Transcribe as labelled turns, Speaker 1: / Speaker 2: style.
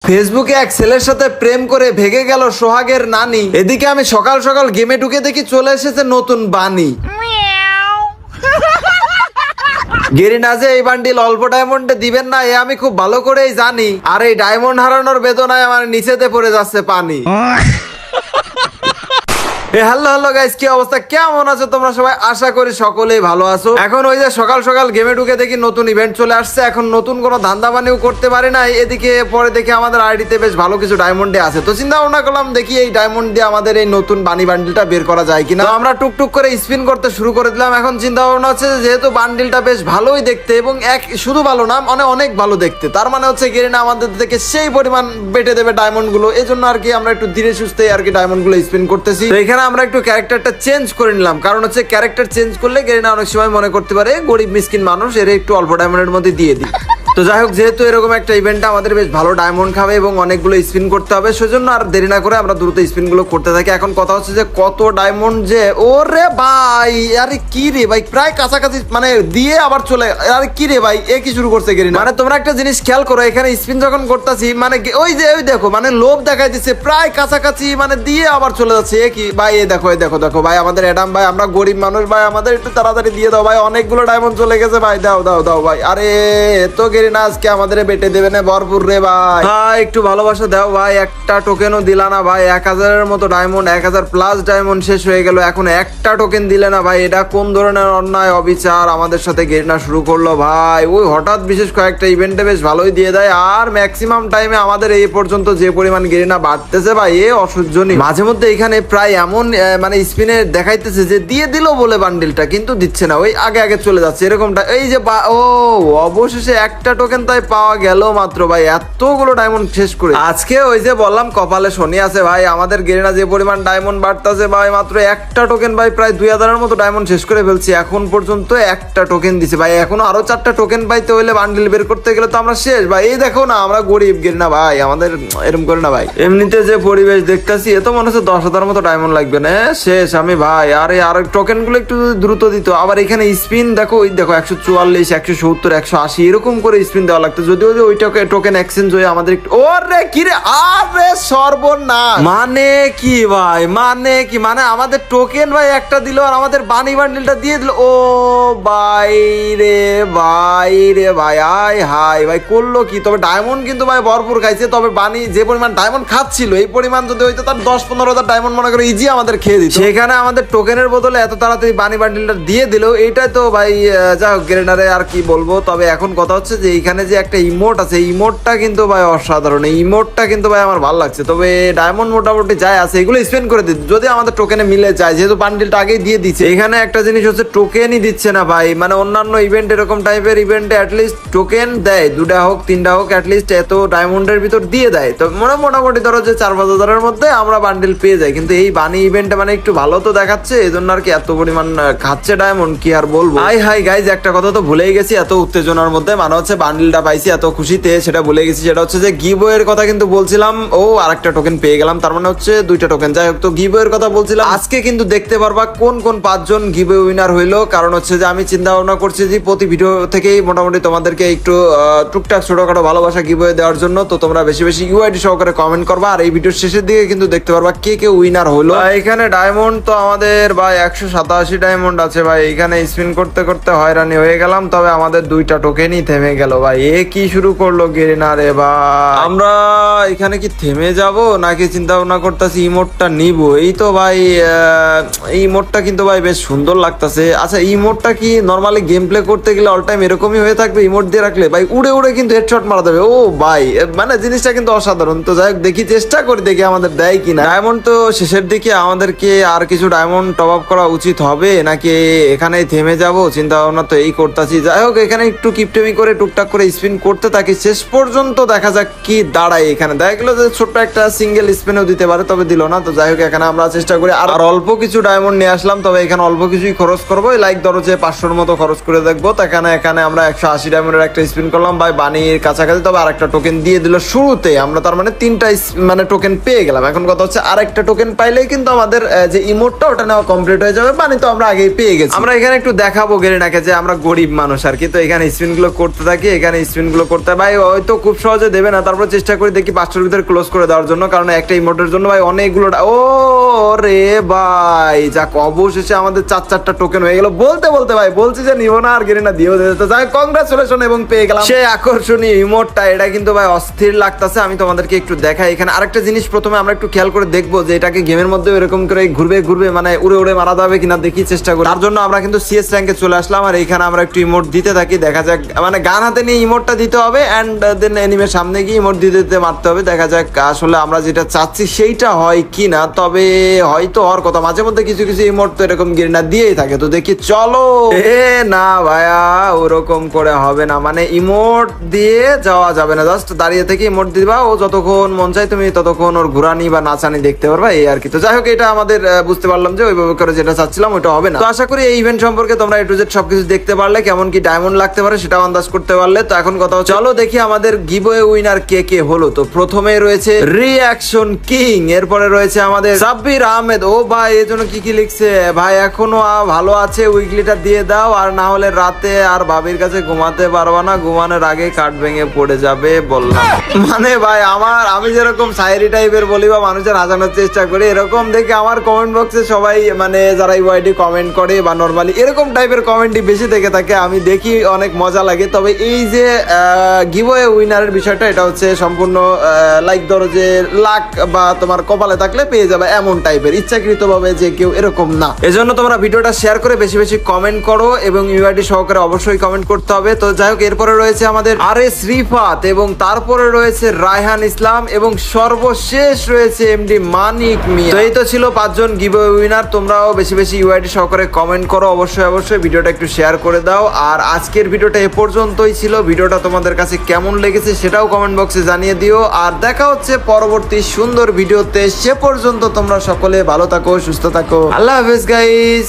Speaker 1: ফেসবুকে এক ছেলের সাথে প্রেম করে ভেগে গেল সোহাগের নানি। এদিকে আমি সকাল সকাল গেমে ঢুকে দেখি চলে এসেছে নতুন বানি। গেরিনা যে এই বান্ডিল অল্প ডায়মন্ডে দিবেন না এ আমি খুব ভালো করেই জানি, আর এই ডায়মন্ড হারানোর বেদনায় আমার নিচেতে পড়ে যাচ্ছে পানি। হ্যালো গাইস, কি অবস্থা, কেমন আছো তোমরা সবাই? আশা করি সকলেই ভালো আছো। এখন ওই যে সকাল সকাল গেমে ঢুকে দেখি নতুন ইভেন্ট চলে আসছে। এখন নতুন কোনো ধান্দা বানিও করতে পারি না। এদিকে পরে দেখি আমাদের আইডিতে বেশ ভালো কিছু ডায়মন্ডে আছে, তো চিন্তা ভাবনা করলাম দেখি এই ডায়মন্ড দিয়ে আমাদের এই নতুন বানি বান্ডিলটা বের করা যায় কিনা। তো আমরা টুকটুক করে স্পিন করতে শুরু করে দিলাম। এখন চিন্তা ভাবনা হচ্ছে যে যেহেতু বান্ডিলটা বেশ ভালোই দেখতে এবং এক শুধু ভালো না মানে অনেক ভালো দেখতে, তার মানে হচ্ছে গেরিনা আমাদের থেকে সেই পরিমাণ বেটে দেবে ডায়মন্ড গুলো। এই জন্য আর কি আমরা একটু ধীরে সুস্থে আর কি ডায়মন্ড গুলো স্পিন করতেছি। তো এখানে আমরা একটু ক্যারেক্টারটা চেঞ্জ করে নিলাম, কারণ হচ্ছে ক্যারেক্টার চেঞ্জ করলে গেরিনা অনেক সময় মনে করতে পারে গরিব মিসকিন মানুষ, এর একটু অল্প ডায়মন্ডের মধ্যে দিয়ে দিই। তো যাই হোক, যেহেতু এরকম একটা ইভেন্টে আমাদের বেশ ভালো ডায়মন্ড খাবে এবং অনেকগুলো স্পিন করতে হবে, সেজন্য আর দেরি না করে আমরা দ্রুত স্পিন গুলো করতে থাকি। এখন কথা হচ্ছে যে কত ডায়মন্ড যে, ওরে ভাই আরে কি রে ভাই, প্রায় কাছাকাছি মানে দিয়ে আবার চলে, আরে কি রে ভাই এ কি শুরু করছে গেরিনা। মানে তোমরা একটা জিনিস খেয়াল করো, এখানে স্পিন যখন করতেছি মানে ওই যে ওই দেখো মানে লোভ দেখাই দিচ্ছে, প্রায় কাছাকাছি মানে দিয়ে আবার চলে যাচ্ছে। এ কি ভাই, এ দেখো দেখো ভাই আমাদের অ্যাডাম ভাই, আমরা গরিব মানুষ ভাই, আমাদের একটু তাড়াতাড়ি দিয়ে দাও ভাই, অনেকগুলো ডায়মন্ড চলে গেছে ভাই, দাও দাও দাও ভাই। আরে তো গেরিনা আজকে আমাদের বেটে দেবে না ভরপুর রে ভাই। ভাই একটু ভালোবাসা দাও ভাই, একটা টোকেনও দিলা না ভাই। 1000-এর মতো ডায়মন্ড, 1000 প্লাস ডায়মন্ড শেষ হয়ে গেল, এখন একটা টোকেন দিলে না ভাই। এটা কোন ধরনের অন্যায় অবিচার আমাদের সাথে গেরিনা শুরু করলো ভাই। ওই হঠাৎ বিশেষ কয়েকটা ইভেন্টে বেশ ভালোই দিয়ে দেয়, আর ম্যাক্সিমাম টাইমে আমাদের এই পর্যন্ত যে পরিমাণ গেরিনা বাড়তেছে ভাই এ অসহ্যনীয়। মাঝে মধ্যে এখানে প্রায় এমন মানে স্পিনে দেখাইতেছে যে দিয়ে দিল বলে বান্ডিলটা, কিন্তু দিচ্ছে না, ওই আগে আগে চলে যাচ্ছে এরকমটা। এই যে ও অবশেষে একটা টোকেন তাই পাওয়া গেল মাত্র ভাই, এতগুলো ডায়মন্ড শেষ করে। আজকে ওই যে বললাম কপালে শনি আছে ভাই, আমাদের গেরিনা যে পরিমাণ ডায়মন্ড বাড়তেছে ভাই, মাত্র একটা টোকেন ভাই প্রায় 2000-এর মতো ডায়মন্ড শেষ করে ফেলছি এখন পর্যন্ত। একটা টোকেন দিছে ভাই, এখনো আরো 4টা টোকেন পাইতে হইলে বান্ডিল বের করতে গেলে তো আমরা শেষ ভাই। এই দেখো না আমরা গরিব গেরিনা ভাই, আমাদের এরকম করে না ভাই। এমনিতে যে পরিবেশ দেখতেছি এত মনে হচ্ছে 10,000 মতো ডায়মন্ড লাগবে না, শেষ আমি ভাই। আরে আর টোকেন গুলো একটু দ্রুত দিত। আবার এখানে স্পিন দেখো, ওই দেখো 144, 170, 180 এরকম করে স্পিন দেওয়া লাগতো, যদিও যে ওই টোকেন এক্সচেঞ্জ হয়ে আমাদের একটু ওরে কি রে, আরে সর্বনাশ। মানে কি ভাই, মানে কি, মানে আমাদের টোকেন ভাই একটা দিল আর আমাদের বানি বান্ডিলটা দিয়ে দিল। ও ভাই রে ভাই রে ভাই, আয় হাই ভাই করলো কি। তবে ডায়মন্ড কিন্তু ভাই ভরপুর খাইছে, তবে বানি যে পরিমাণ ডায়মন্ড খাচ্ছিল এই পরিমাণ যদি হইতো তার 10-15,000 ডায়মন্ড মনে করে ইজি আমাদের খেয়ে দিত। সেখানে আমাদের টোকেনের বদলে এত তাড়াতাড়ি বানি বান্ডিলটা দিয়ে দিল, এইটাই তো ভাই যা হোক গেরিনারে আর কি বলবো। তবে এখন কথা হচ্ছে যে এইখানে যে একটা ইমোট আছে, ইমোটটা কিন্তু ভাই অসাধারণ, ইমোটটা কিন্তু ভাই আমার ভালো লাগছে। তবে ডায়মন্ড মোটামুটি যাই আছে এগুলো স্পেন্ড করে দিতে যদি আমাদের টোকেনে মিলে যায়, যেহেতু বান্ডিলটা আগেই দিয়ে দিচ্ছে। এখানে একটা জিনিস হচ্ছে টোকেনই দিচ্ছে না ভাই, মানে অন্যান্য ইভেন্ট এরকম টাইপের ইভেন্টে অ্যাটলিস্ট টোকেন দেয়, 2টা হোক 3টা হোক অ্যাটলিস্ট এত ডায়মন্ডের ভিতর দিয়ে দেয়, তো মোটামুটি ধরো যে 4-5 হাজারের মধ্যে আমরা বান্ডিল পেয়ে যাই। কিন্তু এই বানি ইভেন্টে মানে একটু ভালো তো দেখাচ্ছে, এই জন্য আর কি এত পরিমাণ খাচ্ছে ডায়মন্ড, কি আর বলবো। হাই গাইজ, একটা কথা তো ভুলেই গেছি এত উত্তেজনার মধ্যে, মানে হচ্ছে বান্ডিলটা পাইছি এত খুশিতে, সেটা ভুলে গেছি। সেটা হচ্ছে যে গিভওয়ের কথা কিন্তু বলছিলাম, ও আরেকটা টোকেন পেয়ে গেলাম, তার মানে হচ্ছে 2টা টোকেন। যাই হোক, তো গিভওয়ের কথা বলছিলাম, আজকে কিন্তু দেখতে পারবা কোন কোন 5 জন গিভওয়ে উইনার হইলো। কারণ হচ্ছে যে আমি চিন্তা ভাবনা করছি যে প্রতি ভিডিও থেকেই মোটামুটি তোমাদেরকে একটু টুকটাক ছোটখাটো ভালোবাসা গিভওয়ে দেওয়ার জন্য। তো তোমরা বেশি বেশি ইউআইডি সহকারে কমেন্ট করবা, আর এই ভিডিওর শেষের দিকে কিন্তু দেখতে পারবা কে কে উইনার হলো। এখানে ডায়মন্ড তো আমাদের ভাই 187 ডায়মন্ড আছে ভাই। এখানে স্পিন করতে করতে হয়রানি হয়ে গেলাম, তবে আমাদের 2টা টোকেনই থেমে গেল ভাই। এ কি শুরু করলো গেরিনা রে ভাই। আমরা এখানে কি থেমে যাব নাকি চিন্তা ভাবনা করতেছি ইমোটটা নিব। এই তো ভাই এই ইমোটটা কিন্তু ভাই বেশ সুন্দর লাগতেছে। আচ্ছা ইমোটটা কি নরমালি গেম প্লে করতে গেলে অল টাইম এরকমই হয়ে থাকবে? ইমোট দিয়ে রাখলে ভাই উড়ে উড়ে কিন্তু হেডশট মারা দেবে। ও ভাই মানে জিনিসটা কিন্তু অসাধারণ। তো যাই হোক দেখি, চেষ্টা করি দেখি আমাদের দেয় কিনা। ডায়মন্ড তো শেষের দিকে, আমাদেরকে আর কিছু ডায়মন্ড টপ আপ করা উচিত হবে নাকি এখানেই থেমে যাব, চিন্তা ভাবনা তো এই করতেছি। যাই হোক এখানে একটু কিপটেমি করে টুকটাক করে স্পিন করতে থাকি, শেষ পর্যন্ত দেখা যাক কি দাঁড়ায়। এখানে দেখা গেল যে ছোট্ট একটা সিঙ্গেল স্পিনও দিতে পারে, তবে দিল না। তো যাই হোক এখানে আমরা চেষ্টা করি আর অল্প কিছু ডায়মন্ড নিয়ে আসলাম, তবে এখানে অল্প কিছুই খরচ করবো, লাইক ধরো যে 500-র মতো খরচ করে দেখবো। তো এখানে আমরা 180 ডায়মন্ডের একটা স্পিন করলাম ভাই বানির কাছাকাছি, তবে আরেকটা টোকেন দিয়ে দিল শুরুতে। আমরা তার মানে 3টা মানে টোকেন পেয়ে গেলাম। এখন কথা হচ্ছে আরেকটা টোকেন পাইলেই কিন্তু কিন্তু আমাদের যে ইমোটটা ওটা নেওয়া কমপ্লিট হয়ে যাবে, মানে তো আমরা আগেই পেয়ে গেছি। আমরা এখানে একটু দেখাবো গেরিনাকে যে আমরা গরিব মানুষ আর কি, তো এখানে স্পিন গুলো করতে থাকি, এখানে স্পিন গুলো করতে ভাই হয়তো খুব সহজে দেবে না, তারপর চেষ্টা করি দেখি 5টার ভিতরে ক্লোজ করে দেওয়ার জন্য, কারণ একটা ইমোটের জন্য ভাই অনেকগুলো ও রে ভাই যাক অবশেষে আমাদের 4টা টোকেন হয়ে গেল। বলতে বলতে ভাই বলছি যে নিব না, আর গেরিনা দিয়েও দিতে, যাই কংগ্রাচুলেশন এবং পেয়ে গেলাম সেই আকর্ষণীয় ইমোটটা। এটা কিন্তু ভাই অস্থির লাগতেছে, আমি তোমাদেরকে একটু দেখাই। এখানে আরেকটা জিনিস প্রথমে আমরা একটু খেয়াল করে দেখবো যে এটাকে গেমের মধ্যে এরকম করে ঘুরবে ঘুরবে মানে উড়ে উড়ে মারা যাবে কিনা দেখি, চেষ্টা করি। তার জন্য আমরা কিন্তু সিএস র্যাঙ্কে চলে আসলাম, আর এখানে আমরা একটু ইমোট দিতে থাকি, দেখা যাক মানে গান হাতে নিয়ে ইমোটটা দিতে হবে এন্ড দেন এনিমের সামনে গিয়ে ইমোট দিতে দিতে মারতে হবে, দেখা যাক আসলে আমরা যেটা চাচ্ছি সেইটা হয় কিনা। তবে হয়তো হওয়ার কথা, মাঝে মধ্যে কিছু কিছু ইমোট তো এরকম গেরিনা দিয়েই থাকে, তো দেখি চলো। না ভাইয়া ওরকম করে হবে না, মানে ইমোট দিয়ে যাওয়া যাবে না, জাস্ট দাঁড়িয়ে থেকে ইমোট দিবা, ও যতক্ষণ মন চাই তুমি ততক্ষণ ওর ঘুরানি বা নাচানি দেখতে পারবা, এই আর কি। তো যাই হোক এটা আমাদের বুঝতে পারলাম যে ওইভাবে করে যেটা চাচ্ছিলাম ওইটা হবে না। তো আশা করি এই ইভেন্ট সম্পর্কে তোমরা A to Z সবকিছু দেখতে পারলে, কেমন কি ডায়মন্ড লাগতে পারে সেটাও আন্দাজ করতে পারলে। তো এখন কথা হচ্ছে চলো দেখি আমাদের গিভওয়ে উইনার কে কে হলো। তো প্রথমে রয়েছে রিঅ্যাকশন কিং, এরপরে রয়েছে আমাদের সাব্বির আহমেদ। ও ভাই এর জন্য কি কি লিখছে ভাই, এখনো ভালো আছে, উইকলিটা দিয়ে দাও, আর না হলে রাতে আর ভাবির কাছে ঘুমাতে পারবা না, ঘুমানোর আগে কাঠ ভেঙে পড়ে যাবে বললাম। মানে ভাই আমি যেরকম শায়েরি টাইপের বলি বা মানুষের হাসানোর চেষ্টা করি, এরকম দেখে আমার কমেন্ট বক্সে সবাই মানে যারা ইউআইডি কমেন্ট করে বা নরমালি এরকম টাইপের কমেন্টই বেশি থেকে থাকে, আমি দেখি অনেক মজা লাগে। তবে এই যে গিভওয়ে উইনারের বিষয়টা, এটা হচ্ছে সম্পূর্ণ লাইক ধরো যে লাক বা তোমার কপালে থাকলে পেয়ে যাবে এমন টাইপের, ইচ্ছাকৃত ভাবে যে কেউ এরকম না। এজন্য তোমরা ভিডিওটা শেয়ার করে বেশি বেশি কমেন্ট করো এবং ইউআইডি সহকারে অবশ্যই কমেন্ট করতে হবে। তো যাই হোক এরপরে রয়েছে আমাদের আরএস রিফাত, এবং তারপরে রয়েছে রায়হান ইসলাম, এবং সর্বশেষ রয়েছে এমডি মানিক মিয়া। তো এই তো ছিল 5 জন গিভওয়ে উইনার। তোমরাও বেশি বেশি ইউআইডি সহকারে কমেন্ট করো, অবশ্যই ভিডিওটা একটু শেয়ার করে দাও। আর আজকের ভিডিওটা এ পর্যন্তই ছিল, ভিডিওটা তোমাদের কাছে কেমন লেগেছে সেটাও কমেন্ট বক্সে জানিয়ে দিও। আর দেখা হচ্ছে পরবর্তী সুন্দর ভিডিওতে, সে পর্যন্ত তোমরা সকলে ভালো থাকো, সুস্থ থাকো, আল্লাহ হাফেজ গাইস।